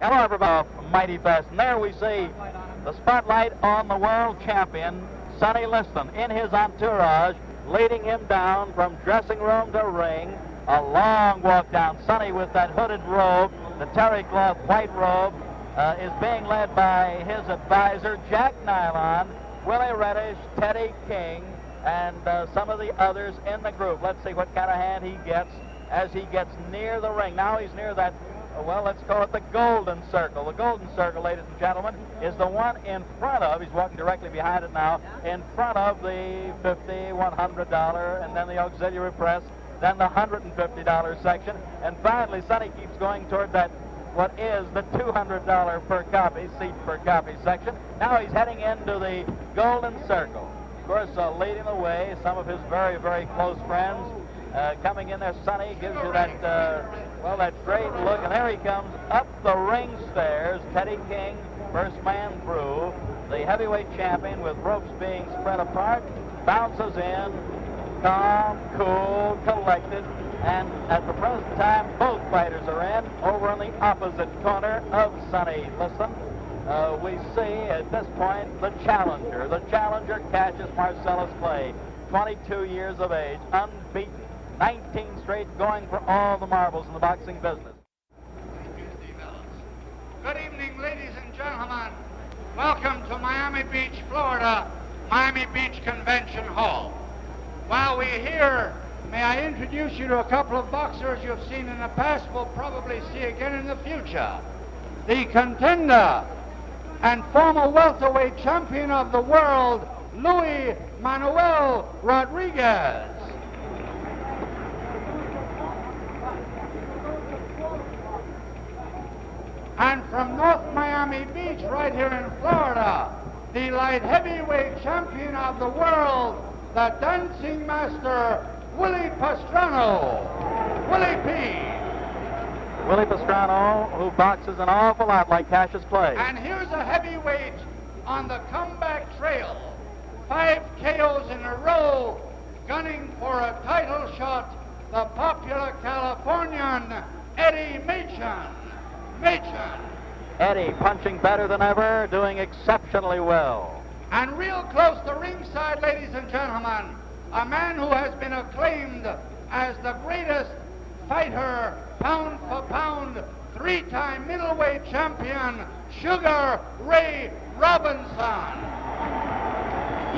Hello, everybody. Mighty fast. And there we see the spotlight on the world champion, Sonny Liston, in his entourage, leading him down from dressing room to ring. A long walk down. Sonny, with that hooded robe, the terry cloth white robe, is being led by his advisor, Jack Nylon, Willie Reddish, Teddy King, and some of the others in the group. Let's see what kind of hand he gets as he gets near the ring. Now he's near that, well, let's call it the golden circle. The golden circle, ladies and gentlemen, is the one in front of, he's walking directly behind it now, in front of the $50, $100, and then the auxiliary press, then the $150 section, and finally Sonny keeps going toward that, what is the $200 per copy, seat per copy section. Now he's heading into the golden circle. Of course, leading the way, some of his very, very close friends. Coming in there, Sonny gives you that, well, that great look, and there he comes up the ring stairs. Teddy King, first man through, the heavyweight champion with ropes being spread apart, bounces in, calm, cool, collected, and at the present time, both fighters are in. Over on the opposite corner of Sonny Liston, we see at this point the challenger, Cassius Marcellus Clay, 22 years of age, unbeaten. 19 straight, going for all the marbles in the boxing business. Good evening, ladies and gentlemen. Welcome to Miami Beach, Florida, Miami Beach Convention Hall. While we're here, may I introduce you to a couple of boxers you've seen in the past, will probably see again in the future. The contender and former welterweight champion of the world, Luis Manuel Rodriguez. And from North Miami Beach, right here in Florida, the light heavyweight champion of the world, the dancing master, Willie Pastrano. Willie P. Willie Pastrano, who boxes an awful lot like Cassius Clay. And here's a heavyweight on the comeback trail. 5 KOs in a row, gunning for a title shot, the popular Californian, Eddie Machen. Eddie punching better than ever, doing exceptionally well. And real close to ringside, ladies and gentlemen, a man who has been acclaimed as the greatest fighter, pound for pound, 3-time middleweight champion, Sugar Ray Robinson.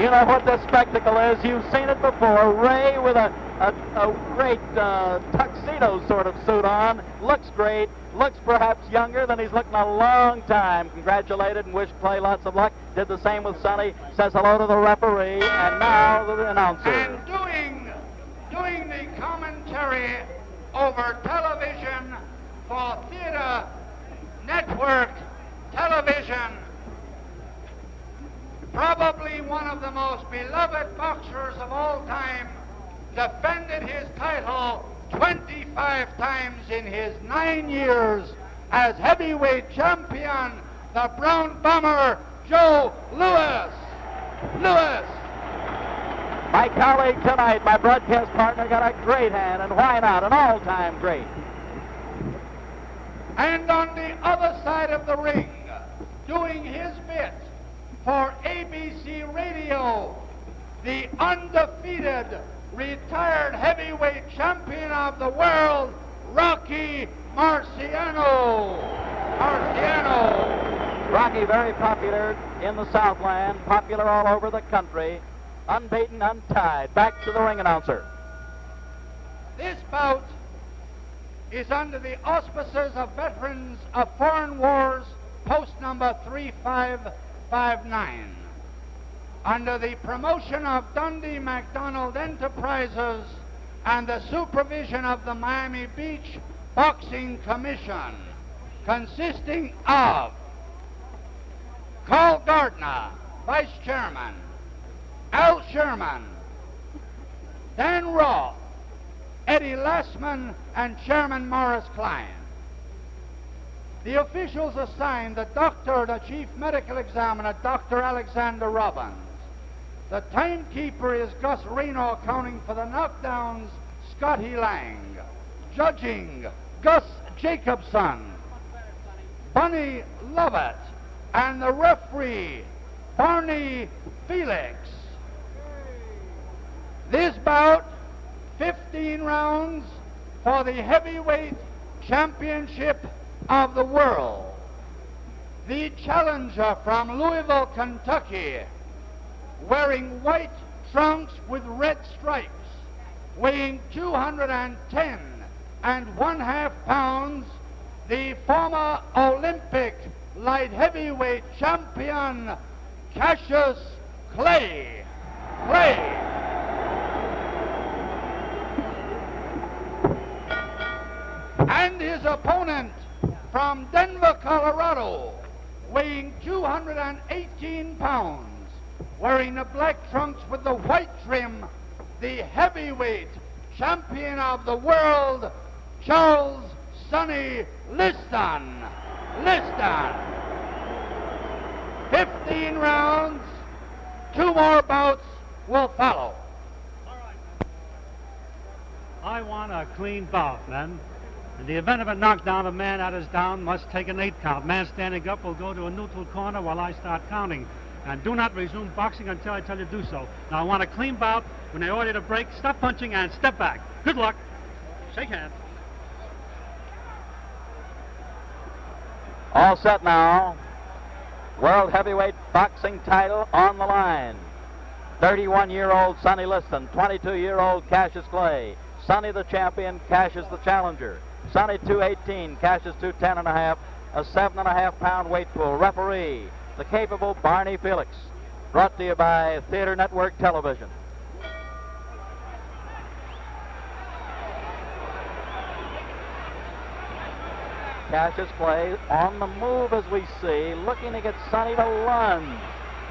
You know what this spectacle is. You've seen it before. Ray with a great tuxedo sort of suit on. Looks great. Looks perhaps younger than he's looked in a long time. Congratulated and wished Clay lots of luck. Did the same with Sonny. Says hello to the referee. And now the announcer. And doing the commentary over television for Theater Network Television, probably one of the most beloved boxers of all time, defended his title 25 times in his 9 years as heavyweight champion, the Brown Bomber, Joe Louis. My colleague tonight, my broadcast partner, got a great hand, and why not? An all-time great. And on the other side of the ring, doing his bit for ABC Radio, the undefeated retired heavyweight champion of the world, Rocky Marciano. Rocky, very popular in the Southland, popular all over the country, unbeaten, untied. Back to the ring announcer. This bout is under the auspices of Veterans of Foreign Wars, post number 3559. Under the promotion of Dundee McDonald Enterprises and the supervision of the Miami Beach Boxing Commission, consisting of Carl Gardner, Vice Chairman, Al Sherman, Dan Roth, Eddie Lassman, and Chairman Morris Klein. The officials assigned the doctor, the chief medical examiner, Dr. Alexander Robbins. The timekeeper is Gus Reno, accounting for the knockdowns, Scotty Lang. Judging, Gus Jacobson. Bunny Lovett, and the referee, Barney Felix. This bout, 15 rounds for the heavyweight championship of the world. The challenger from Louisville, Kentucky, wearing white trunks with red stripes, weighing 210 1/2 pounds, the former Olympic light heavyweight champion, Cassius Clay. And his opponent from Denver, Colorado, weighing 218 pounds, wearing the black trunks with the white trim, the heavyweight champion of the world, Charles Sonny Liston. 15 rounds, 2 more bouts will follow. All right. I want a clean bout, men. In the event of a knockdown, a man that is down must take an 8 count. Man standing up will go to a neutral corner while I start counting. And do not resume boxing until I tell you to do so. Now, I want a clean bout. When they order you to break, stop punching and step back. Good luck. Shake hands. All set now. World heavyweight boxing title on the line. 31-year-old Sonny Liston, 22-year-old Cassius Clay. Sonny the champion, Cassius the challenger. Sonny 218, Cassius 210.5, a 7.5 pound weight pool. Referee, the capable Barney Felix. Brought to you by Theater Network Television. Cassius Clay on the move as we see, looking to get Sonny to lunge,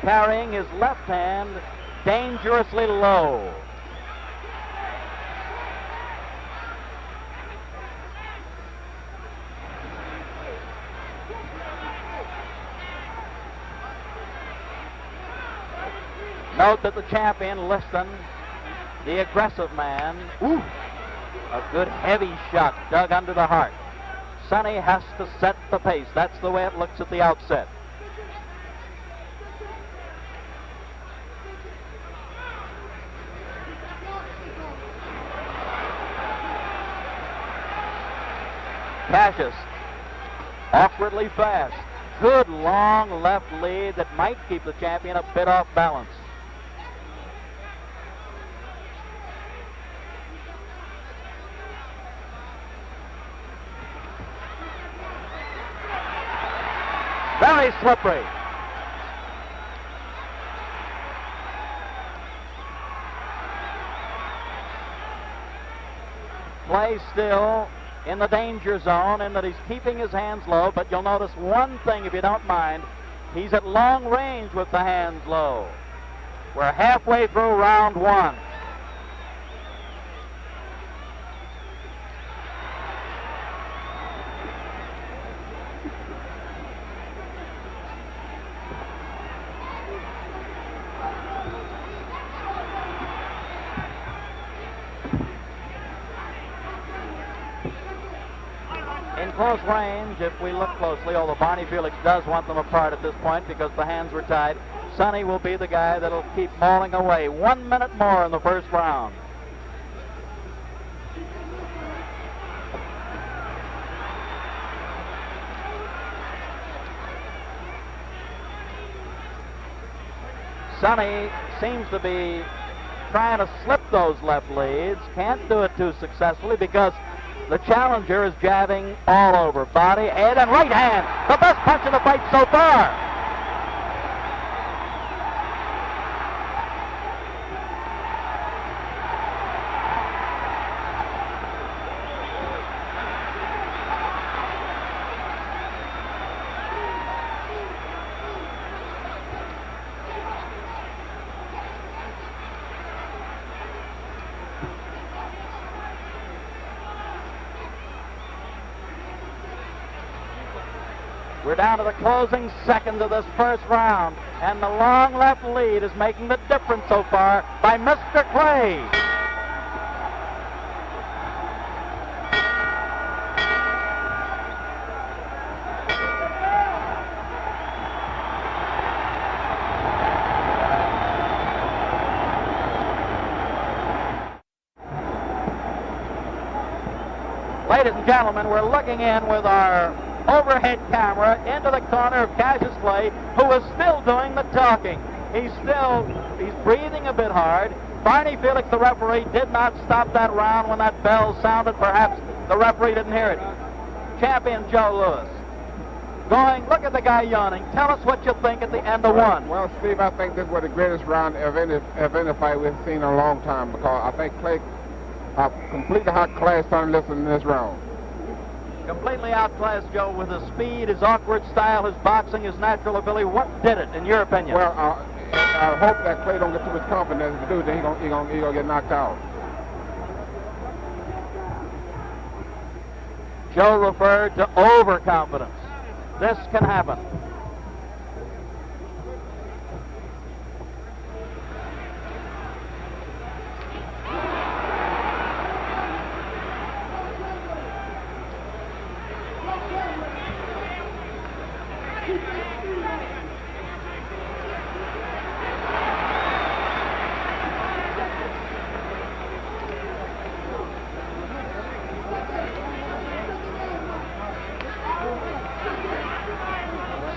carrying his left hand dangerously low. Note that the champion, Liston, the aggressive man, a good heavy shot dug under the heart. Sonny has to set the pace. That's the way it looks at the outset. Cassius, awkwardly fast. Good long left lead that might keep the champion a bit off balance. Very slippery. Clay still in the danger zone in that he's keeping his hands low, but you'll notice one thing if you don't mind. He's at long range with the hands low. We're halfway through round 1. In close range, if we look closely, although Barney Felix does want them apart at this point because the hands were tied, Sonny will be the guy that'll keep mauling away. 1 minute more in the first round. Sonny seems to be trying to slip those left leads. Can't do it too successfully because the challenger is jabbing all over. Body, head, and right hand. The best punch in the fight so far. We're down to the closing seconds of this first round, and the long left lead is making the difference so far by Mr. Clay. Ladies and gentlemen, we're looking in with our overhead camera into the corner of Cassius Clay, who is still doing the talking. He's breathing a bit hard. Barney Felix, the referee, did not stop that round when that bell sounded. Perhaps the referee didn't hear it. Champion Joe Louis. Look at the guy yawning. Tell us what you think at the end of one. Well, Steve, I think this was the greatest round of any fight we've seen in a long time, because I think Clay completely outclassed Sonny Liston in this round. Completely outclassed Joe with his speed, his awkward style, his boxing, his natural ability. What did it, in your opinion? Well, I hope that Clay don't get too much confidence to do it, then he gonna get knocked out. Joe referred to overconfidence. This can happen.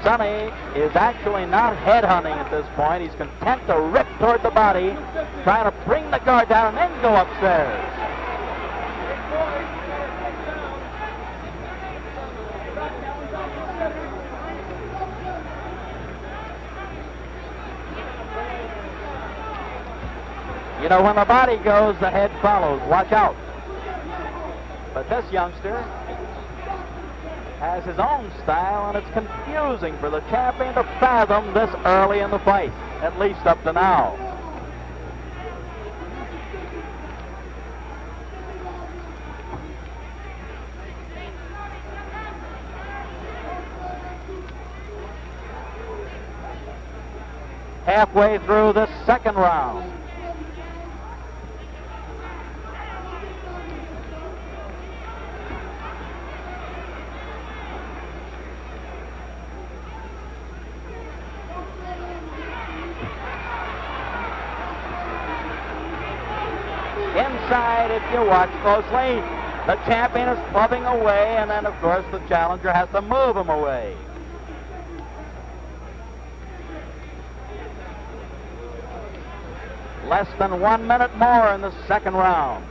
Sonny is actually not headhunting at this point. He's content to rip toward the body, trying to bring the guard down and then go upstairs. You know, when the body goes, the head follows. Watch out. But this youngster has his own style, and it's confusing for the champion to fathom this early in the fight, at least up to now. Halfway through this second round. Inside, if you watch closely, the champion is clubbing away, and then, of course, the challenger has to move him away. Less than 1 minute more in the second round.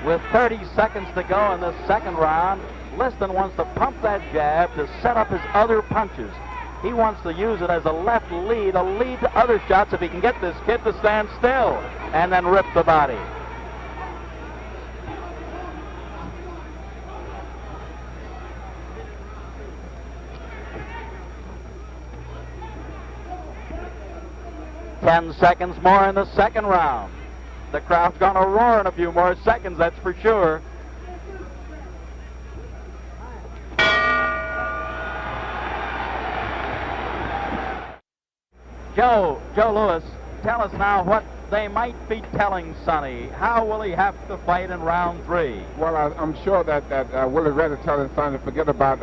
With 30 seconds to go in this second round, Liston wants to pump that jab to set up his other punches. He wants to use it as a left lead, a lead to other shots if he can get this kid to stand still and then rip the body. Ten seconds more in the second round. The crowd's going to roar in a few more seconds, that's for sure. Joe Louis, tell us now what they might be telling Sonny. How will he have to fight in round 3? Well, I'm sure that Willie's ready to tell Sonny to forget about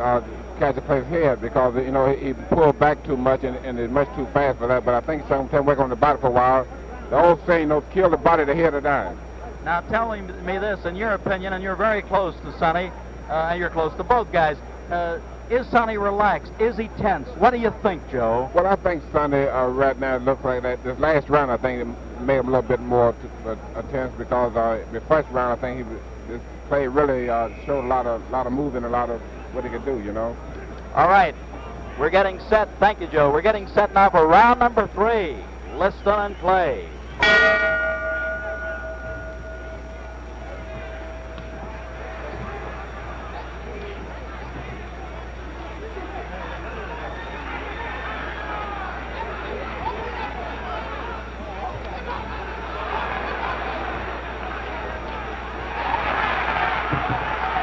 Cassius Clay's head, because you know he pulled back too much and is much too fast for that. But I think Sonny can work on the body for a while. The old saying, you know, kill the body, the head will die. Now tell me this, in your opinion, and you're very close to Sonny, and you're close to both guys. Is Sonny relaxed? Is he tense? What do you think, Joe? Well, I think Sonny right now looks like that. This last round, I think, it made him a little bit more tense, because the first round, I think this play really showed a lot of movement, a lot of what he could do, you know. All right, we're getting set. Thank you, Joe. We're getting set now for round number 3. Liston and Clay.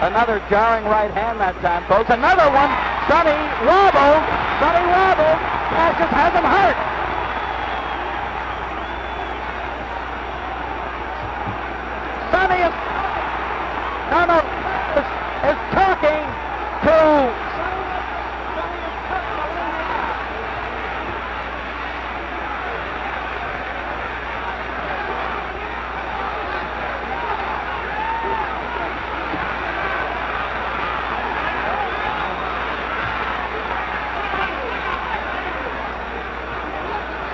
Another jarring right hand that time, folks. Another one. Sonny wobbled. Cassius has him hurt. is talking to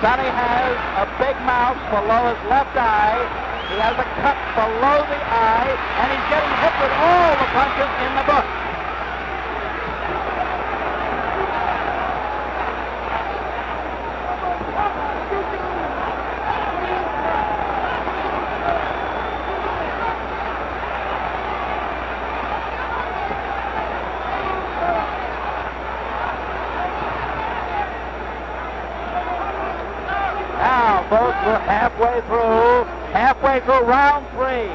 Sonny has a big mouth below his left eye. He has a cut below the eye, and he's getting hit with all the punches in the book. Both were halfway through round 3.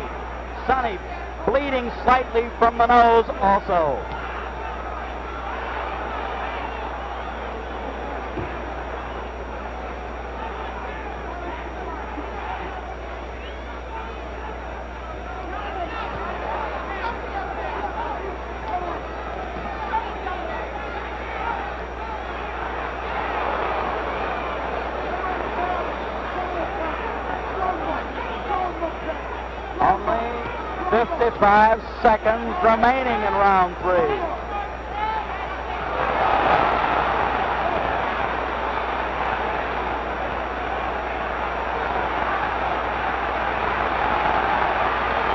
Sonny bleeding slightly from the nose also. Only 55 seconds remaining in round 3.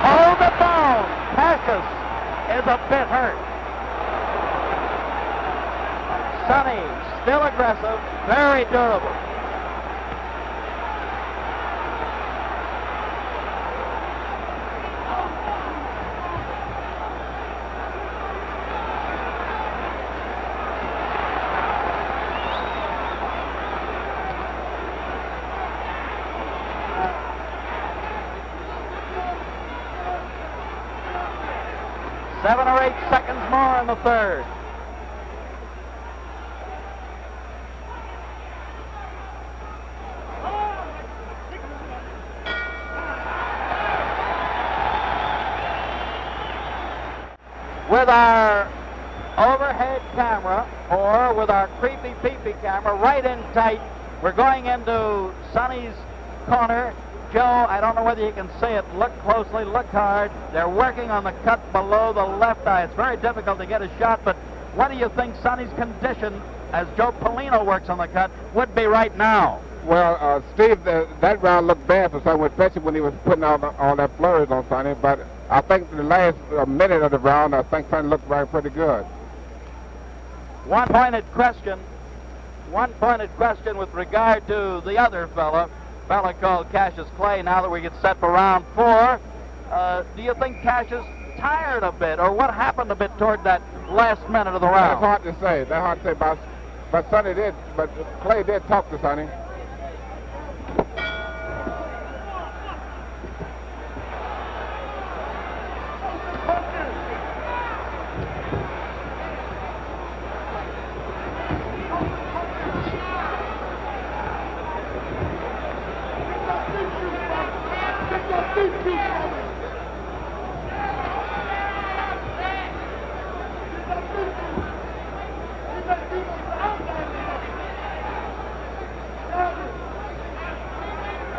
Hold the ball. Cassius is a bit hurt. Sonny, still aggressive, very durable. Seven or 8 seconds more in the third. With our overhead camera, or with our creepy peepee camera right in tight, we're going into Sonny's corner. Joe, I don't know whether you can see it. Look closely, look hard. They're working on the cut below the left eye. It's very difficult to get a shot, but what do you think Sonny's condition, as Joe Polino works on the cut, would be right now? Well, Steve, that round looked bad for Sonny, especially when he was putting all that flurries on Sonny, but I think the last minute of the round, I think Sonny looked pretty good. One pointed question with regard to the other fella called Cassius Clay. Now that we get set for round 4, do you think Cassius tired a bit, or what happened a bit toward that last minute of the round? That's hard to say. But Sonny did. But Clay did talk to Sonny.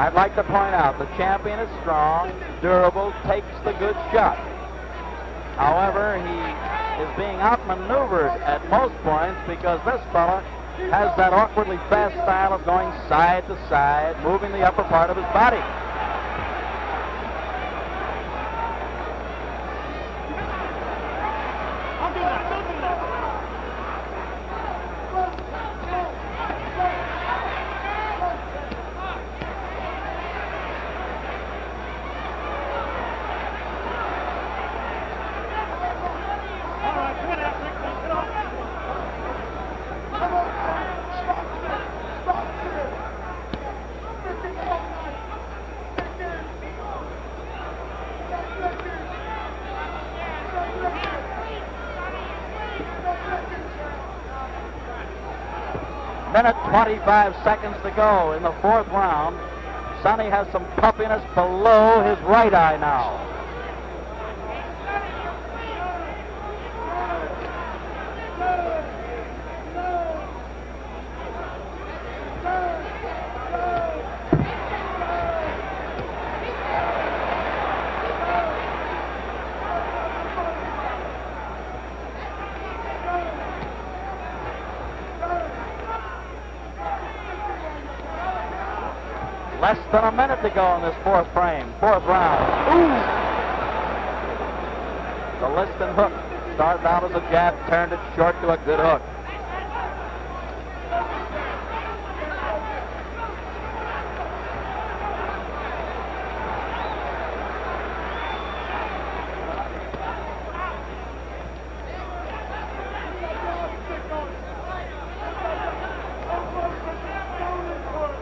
I'd like to point out the champion is strong, durable, takes the good shot. However, he is being outmaneuvered at most points because this fella has that awkwardly fast style of going side to side, moving the upper part of his body. Minute 25 seconds to go in the 4th round. Sonny has some puffiness below his right eye now. Less than a minute to go in this fourth round. Ooh! The Liston hook started out as a jab, turned it short to a good hook.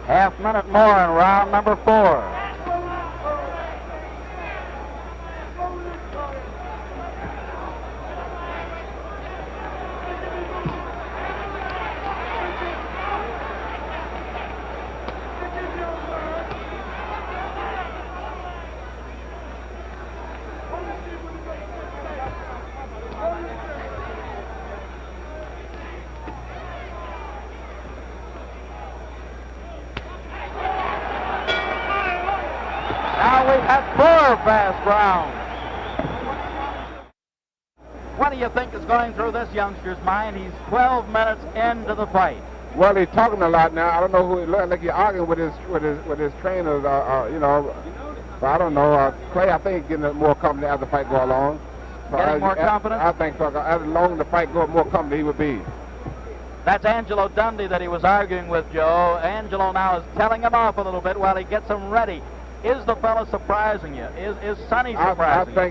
Half minute more in round number 4. Fast round. What do you think is going through this youngster's mind? He's 12 minutes into the fight. Well, he's talking a lot now. I don't know who he looks like. He's arguing with his trainers. You know, but I don't know. Clay, I think, he's getting more confident as the fight go along. So getting more confident? I think so. As long the fight goes, more confident he would be. That's Angelo Dundee that he was arguing with, Joe. Angelo now is telling him off a little bit while he gets him ready. Is the fella surprising you? Is Sonny surprising you?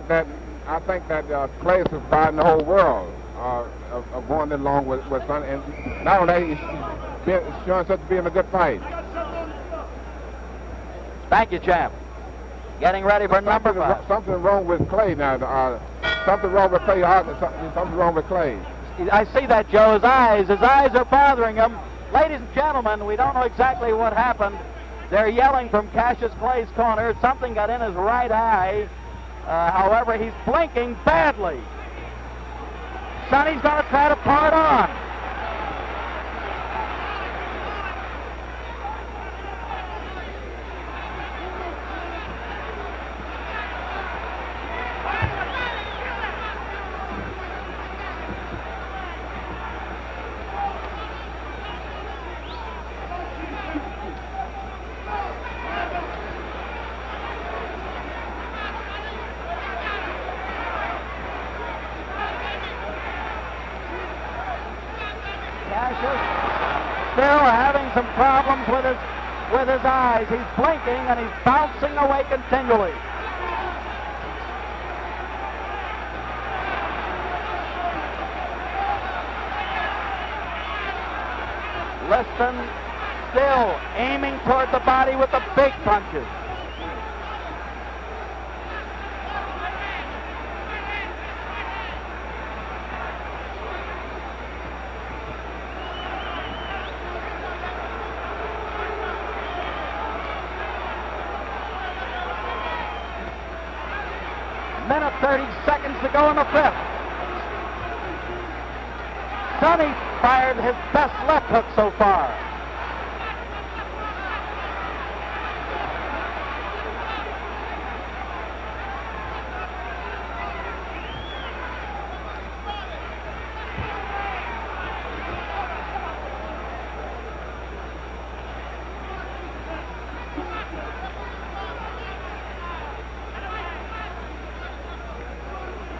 I think that Clay is surprising the whole world of going along with Sonny. And not only that, he's showing such to be in a good fight. Thank you, champ. Getting ready for number 5. Something wrong with Clay now. Something wrong with Clay. Something wrong with Clay. I see that, Joe. His eyes are bothering him. Ladies and gentlemen, we don't know exactly what happened. They're yelling from Cassius Clay's corner. Something got in his right eye. However, he's blinking badly. Sonny's going to try to pull it on. Still having some problems with his eyes. He's blinking and he's bouncing away continually. Liston still aiming toward the body with the big punches. Minute 30 seconds to go in the 5th. Sonny fired his best left hook so far.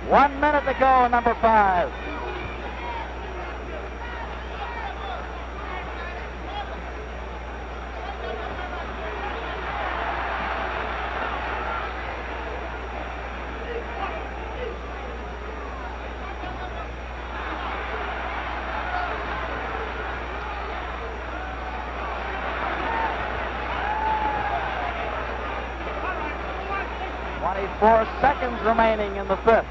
One minute to go, number 5. Four seconds remaining in the 5th.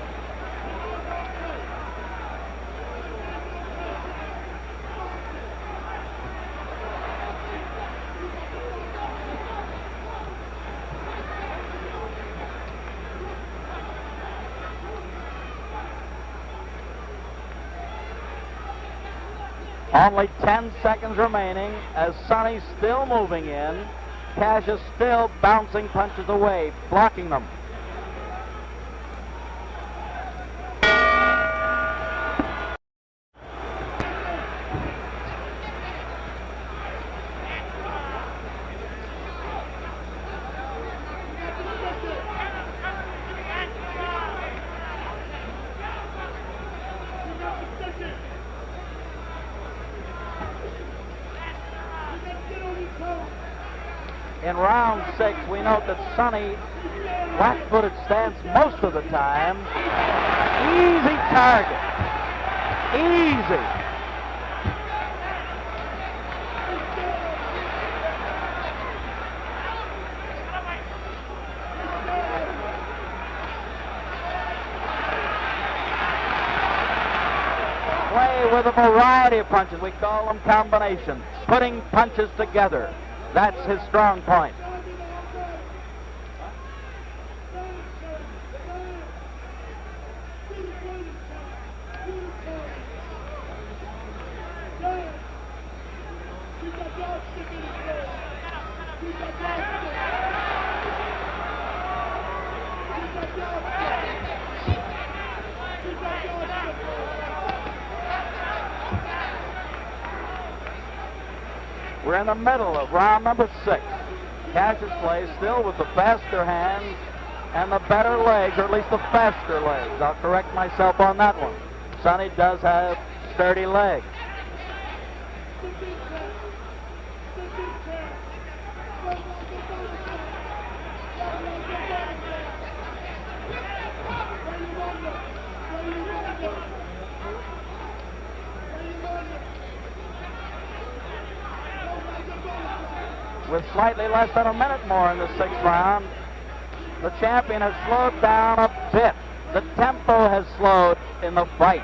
Only 10 seconds remaining as Sonny's still moving in. Cassius still bouncing punches away, blocking them. in round 6. We note that Sonny flat-footed stance most of the time. Easy target. Easy. Clay with a variety of punches. We call them combinations. Putting punches together. That's his strong point. We're in the middle of round number 6. Cassius Clay still with the faster hands and the better legs, or at least the faster legs. I'll correct myself on that one. Sonny does have sturdy legs. With slightly less than a minute more in the 6th round, the champion has slowed down a bit. The tempo has slowed in the fight.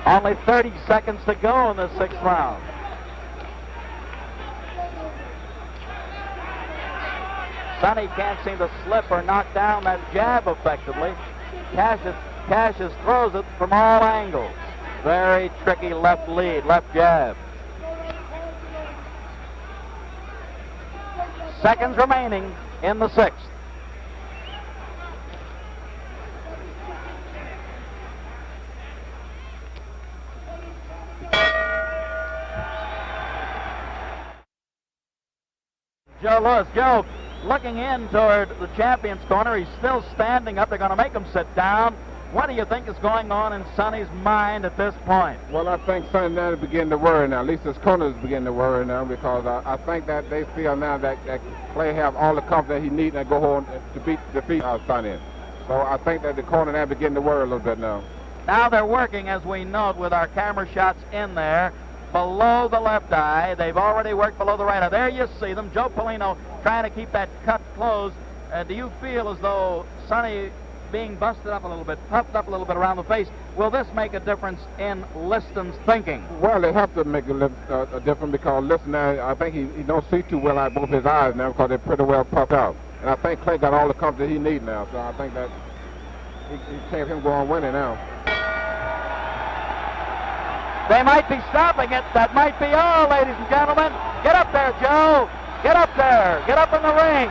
Only 30 seconds to go in the 6th round. Sonny can't seem to slip or knock down that jab effectively. Cassius throws it from all angles. Very tricky left lead, left jab. Seconds remaining in the 6th. Joe Lewis. Joe, looking in toward the champion's corner, he's still standing up. They're going to make him sit down. What do you think is going on in Sonny's mind at this point? Well, I think Sonny now is beginning to worry now. At least his corners beginning to worry now, because I think that they feel now that Clay have all the confidence he needs and go home to defeat Sonny. So I think that the corner now beginning to worry a little bit now. Now they're working, as we note, with our camera shots in there, below the left eye. They've already worked below the right eye. There you see them. Joe Polino trying to keep that cut closed. Do you feel as though Sonny being busted up a little bit, puffed up a little bit around the face, will this make a difference in Liston's thinking? Well, it has to make a difference, because Liston now, I think he don't see too well out both his eyes now, because they're pretty well puffed out. And I think Clay got all the confidence he needs now, so I think that he can't him go on winning now. They might be stopping it. That might be all, ladies and gentlemen. Get up there, Joe. Get up there. Get up in the ring.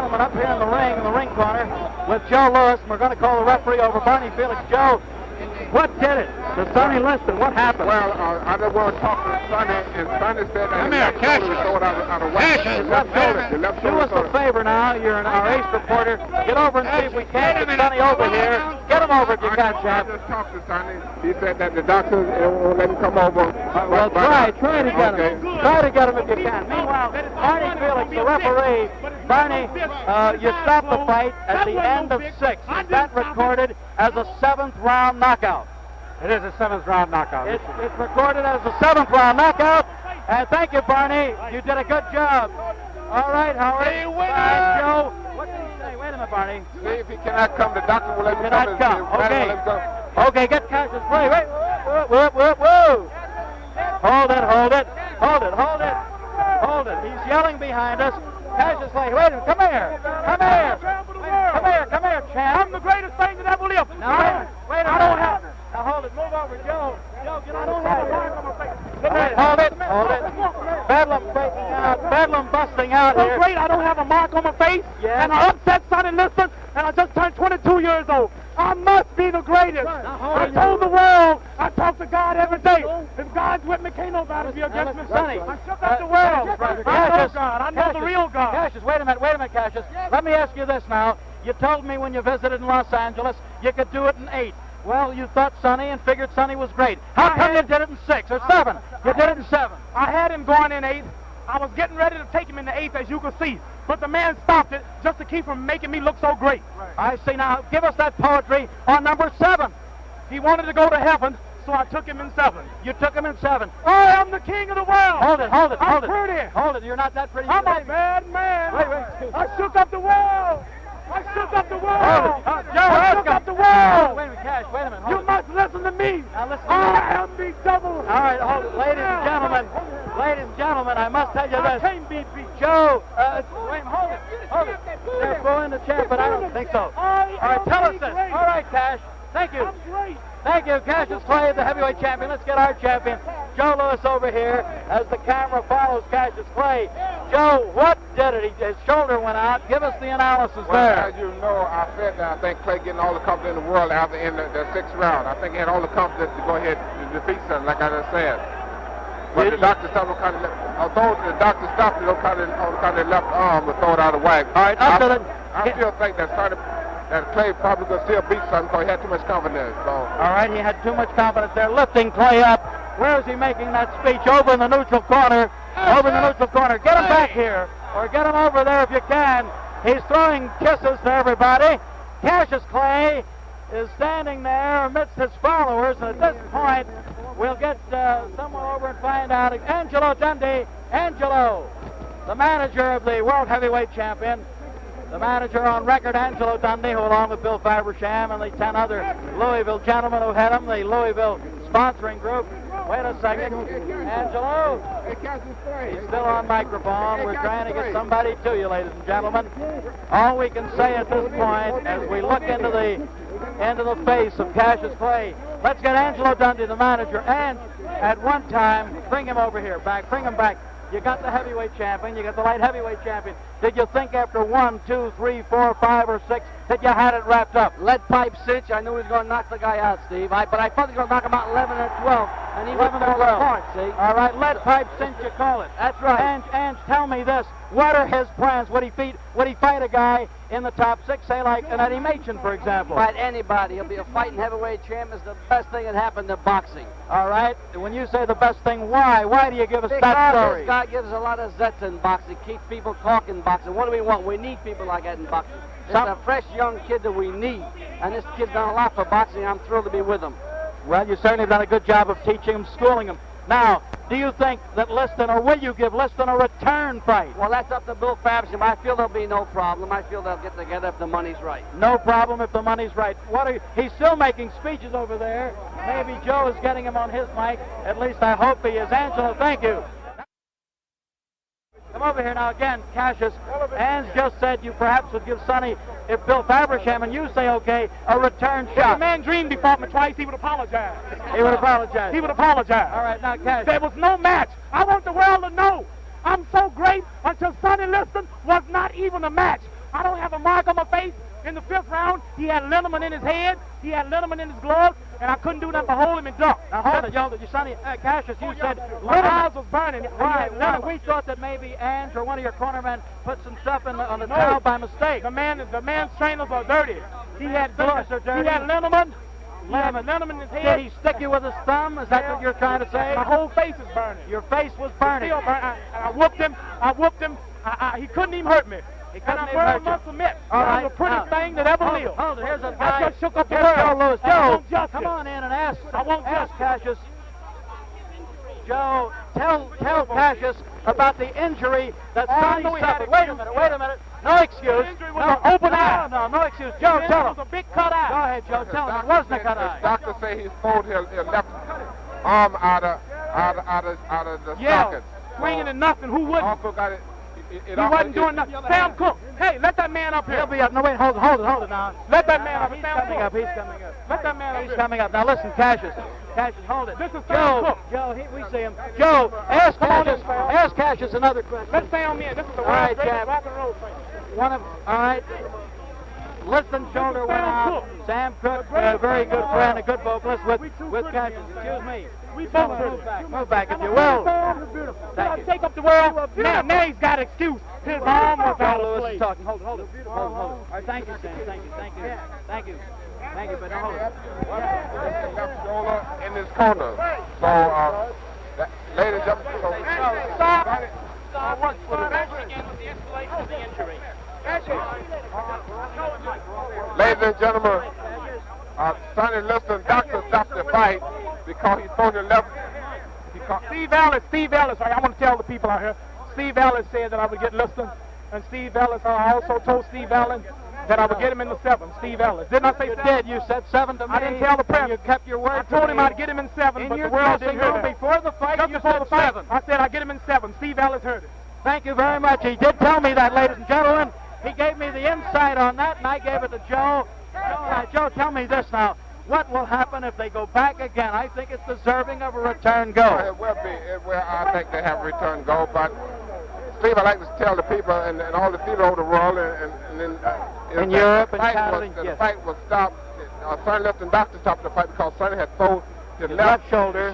gentlemen, up here in the ring corner, with Joe Lewis. We're going to call the referee over, Barney Felix. Joe, what did it to Sonny Liston? What happened? Well, I just want to talk to Sonny, and Sonny said that Come here, Cassius. throw it out of whack. Cassius, The left shoulder. Do us a favor now. You're our ace reporter. Get over and see if we can't get Sonny over here. Get him over if you can, I champ. just talked to Sonny. He said that the doctor won't let him come over. Well, try to get him. Try to get him if you can. Meanwhile, Barney Felix, the referee. Barney, you stopped the fight at the end of 6. Is that recorded as a 7th round knockout? It is a 7th round knockout. It's recorded as a 7th round knockout. And thank you, Barney. You did a good job. All right, Howard. Joe. What did he say? Wait a minute, Barney. See if he cannot come. The doctor will let him Cannot come. Okay. Okay, get Cassius Clay. Wait. Whoa. Hold it. He's yelling behind us. Cassius Clay, wait a minute. Come here, champ. I'm the greatest thing that ever lived. Now, wait a minute. I don't have it. Now, hold it. Move over, Joe. Joe, get on the Hold Hold it. Bedlam breaking out. Bedlam busting out So here. great, I don't have a mark on my face. Yeah. And I upset Sonny Liston, and I just turned 22 years old. I must be the greatest. Now, hold I it. told the world, I talk to God every day. If God's with me, can't nobody be against me. Sonny. I shook up the world. I know God. I know the real God. Cassius, wait a minute, Cassius. Let me ask you this now. You told me when you visited in Los Angeles you could do it in 8. Well, you thought Sonny and figured Sonny was great. How come you did it in 6 or 7? You did it in 7. I had him going in 8. I was getting ready to take him in the 8th, as you can see. But the man stopped it just to keep from making me look so great. I see. Now, give us that poetry on number 7. He wanted to go to heaven, so I took him in 7. You took him in 7. I am the king of the world. Hold it. I'm pretty. Hold it. You're not that pretty. I'm a bad man. Wait. I shook up the world. I shook up the world. Hold it. Joe, I shook up the world. Wait a minute, Cash. Wait a minute. You must listen to me. Now listen to me. I am the devil. All right, hold it. Ladies and gentlemen, I must tell you I this. can't be beat. Joe, wait, hold it. They're booing the champ, but I don't think so. All right, tell us this. All right, Cash. Thank you. I'm great. Thank you, Cassius Clay, the heavyweight champion. Let's get our champion, Joe Lewis, over here as the camera follows Cassius Clay. Joe, what did it? His shoulder went out. Give us the analysis Well, there. as you know, I said that I think Clay getting all the confidence in the world after in the 6th round. I think he had all the confidence to go ahead and defeat something, like I just said. But the doctor stopped him, although the doctor stopped it, on kind of left arm, but throw it out of whack. All right, I still think that Clay probably could still beat something because he had too much confidence. So. All right, he had too much confidence there. Lifting Clay up. Where is he making that speech? Over in the neutral corner. Over in the neutral corner. Get him back here, or get him over there if you can. He's throwing kisses to everybody. Cassius Clay is standing there amidst his followers, and at this point, we'll get someone over and find out. Angelo Dundee. Angelo, the manager of the World Heavyweight Champion. The manager on record, Angelo Dundee, who along with Bill Fabersham and the 10 other Louisville gentlemen who had him, the Louisville sponsoring group. Wait a second. Angelo? He's still on microphone. We're trying to get somebody to you, ladies and gentlemen. All we can say at this point, as we look into the face of Cassius Clay, let's get Angelo Dundee, the manager, and at one time, bring him over here, bring him back. You got the heavyweight champion, you got the light heavyweight champion. Did you think after 1, 2, 3, 4, 5, or 6 that you had it wrapped up? Lead pipe cinch. I knew he was going to knock the guy out, Steve. But I thought he was going to knock him out 11 or 12, and he 11 went or 12. apart, see? All right, lead pipe cinch, you call it. That's right. And tell me this: what are his plans? Would he fight a guy in the top 6, say like an Eddie Machen, for example? Fight anybody. He'll be a fighting heavyweight champ. It's the best thing that happened to boxing. All right. When you say the best thing, why? Why do you give us that Because story? this guy gives a lot of zets in boxing. Keeps people talking boxing. What do we want? We need people like that in boxing. It's a fresh young kid that we need. And this kid's done a lot for boxing. I'm thrilled to be with him. Well, you certainly have done a good job of teaching him, schooling him. Now, do you think that Liston, or will you give Liston a return fight? Well, that's up to Bill Fabersham. I feel there'll be no problem. I feel they'll get together if the money's right. No problem if the money's right. He's still making speeches over there. Maybe Joe is getting him on his mic. At least I hope he is. Angelo, thank you. Come over here now again, Cassius. Ann's just said you perhaps would give Sonny, if Bill Fabersham and you say okay, a return If shot. the man dreamed he fought me twice, he would apologize. He would apologize. He would apologize. All right, now, Cassius. There was no match. I want the world to know I'm so great until Sonny Liston was not even a match. I don't have a mark on my face. In the 5th round, he had liniment in his head, he had liniment in his glove, and I couldn't do nothing but hold him and duck. Now hold it, y'all. Sonny, Cassius, you said my eyes was burning. Right. We thought that maybe Ange or one of your cornermen put some stuff on the towel by mistake. The man's trainers are dirty. He had gloves are dirty. He had liniment. He had liniment in his head. Did he stick you with his thumb? Is that what you're trying to say? My whole face is burning. Your face was burning. Still burning. I whooped him. He couldn't even hurt me. And I very much submit. All right. The prettiest thing that ever lived. Hold it. Here's a guy. I just shook up the Here's world. Joe Lewis. I want Joe, justice. come on in and ask. I want ask justice. Cassius. Joe, tell Cassius about the injury that Sonny suffered. Wait a minute. No excuse. The injury was an open eye. No excuse. Joe, tell him. It was a big cut eye. Go ahead, Joe. Tell him. It wasn't a cut eye. The doctor say he pulled his left arm out of the socket. Swinging and nothing. Who wouldn't? Also got it. He wasn't doing nothing. Sam Cook. Hey, let that man up here. He'll be up. No, wait, hold it now. Let that man up. He's coming up. Let that man up He's here. coming up. Now listen, Cassius, hold it. This is Sam Cook. Joe, we see him. Joe, ask Cassius another question. Let's stay on me. This is the All right, world's greatest Jab. rock and roll thing. All right. Liston's shoulder went out. Sam Cook, a very good friend, a good vocalist with Cassius. Excuse me. We both Move back if you will. Thank you. Take up the world. Now he's got an excuse. His arm was out Joe of Lewis place. is talking. Hold it. All right, thank you, Sam. Thank you, but now hold it. Left shoulder in his corner. So, ladies and gentlemen, Stop. ladies and gentlemen, Sonny Liston, doctor stopped the fight because he threw the left. Steve Ellis, I want to tell the people out here, Steve Ellis said that I would get Liston, and Steve Ellis, I also told Steve Allen that I would get him in the 7th, Steve Ellis. Didn't I say You 7? did. You said 7 to me. I didn't tell the press. You kept your word. I told him I'd get him in 7, in but your the world dressing didn't hear room that. before the fight. Just You before said the fight, 7. I said I'd get him in 7. Steve Ellis heard it. Thank you very much. He did tell me that, ladies and gentlemen. He gave me the insight on that, and I gave it to Joe. Joe, tell me this now. What will happen if they go back again? I think it's deserving of a return go. It will be. I think they have a return go, but Steve, I like to tell the people and all the theater over the world In Europe and Canada, the yes. fight was stopped. Sonny Liston doctor stopped the fight because Sonny had thrown his left shoulder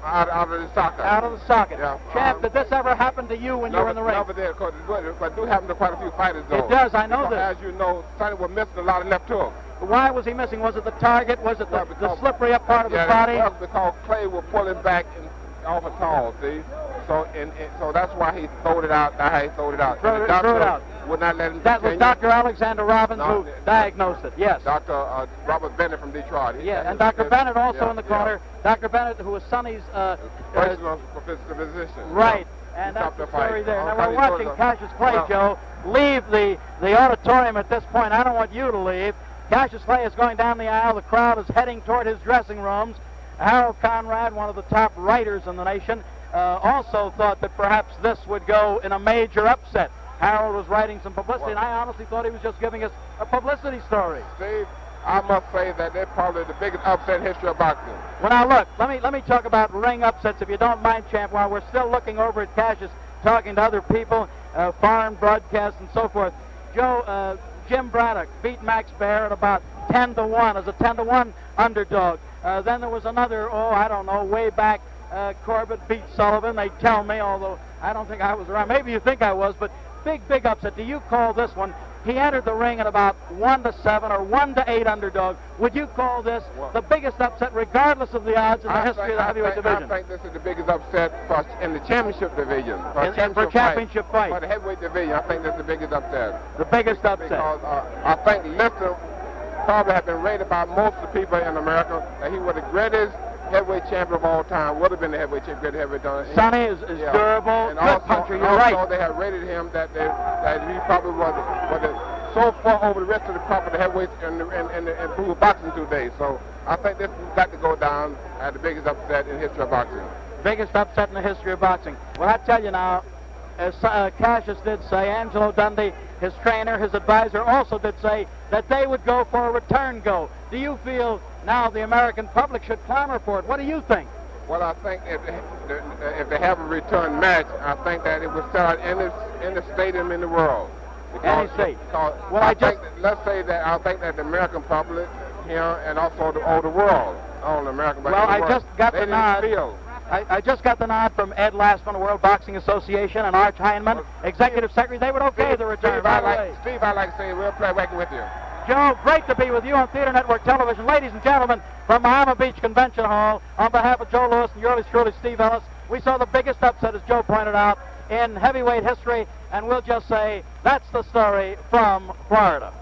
out of the socket. Out of the socket. Yeah. Champ, did this ever happen to you when you were in the ring? Never did, but it do happen to quite a few fighters, though. It does, I know because, this. as you know, Sonny was missing a lot of left hooks. Why was he missing? Was it the target? Was it the slippery up part of his Yeah, body? it was because Clay was pulling back off a tall, see? So that's why he throwed it out. That's how he throwed it out. Threw the it doctor out. would not let him That was continue. Dr. Alexander Robbins who diagnosed it, yes. Dr. Robert Bennett from Detroit. And Dr. Bennett also in the corner. Dr. Bennett, who was Sonny's personal physician. Right. And that's the story there. Now we're watching Cassius Clay, well, Joe, leave the auditorium at this point. I don't want you to leave. Cassius Clay is going down the aisle. The crowd is heading toward his dressing rooms. Harold Conrad, one of the top writers in the nation, also thought that perhaps this would go in a major upset. Harold was writing some publicity, and I honestly thought he was just giving us a publicity story. Steve, I must say that they're probably the biggest upset in history of boxing. Well, now look, let me talk about ring upsets, if you don't mind, Champ, while we're still looking over at Cassius, talking to other people, foreign broadcasts and so forth. Joe, Jim Braddock beat Max Baer at about 10-1 as a 10-1 underdog. Then there was another, way back, Corbett beat Sullivan, they tell me, although I don't think I was around. Maybe you think I was, but big upset. Do you call this one? He entered the ring at about 1-7 or 1-8 underdog. Would you call this the biggest upset, regardless of the odds in the history of the heavyweight division? I think this is the biggest upset in the championship division. For championship fight. For the heavyweight division, I think this is the biggest upset. The biggest upset. Because I think Liston probably has been rated by most of the people in America that he was the greatest heavyweight champion of all time. Would have been the heavyweight champion, great heavyweight champion. Sonny is durable, and good puncher. You're right. Also, they have rated him that he probably was so far over the rest of the crop of the heavyweights in pro boxing today. So I think this has got to go down as the biggest upset in the history of boxing. Biggest upset in the history of boxing. Well, I tell you now, as Cassius did say, Angelo Dundee, his trainer, his advisor, also did say that they would go for a return go. Do you feel now the American public should clamor for it? What do you think? Well, I think if they have a return match, I think that it would sell out in the stadium in the world. Any seat. Because Well, I just... let's say that I think that the American public here and also the world, all the American, but Well, the I world, just got they the didn't nod. feel. I just got the nod from Ed Lastman, the World Boxing Association, and Arch Heineman, Executive Secretary. They would okay the return. Steve, I'd like to say we'll play working with you. Joe, great to be with you on Theater Network Television. Ladies and gentlemen, from Miami Beach Convention Hall, on behalf of Joe Louis and yours truly, Steve Ellis, we saw the biggest upset, as Joe pointed out, in heavyweight history, and we'll just say that's the story from Florida.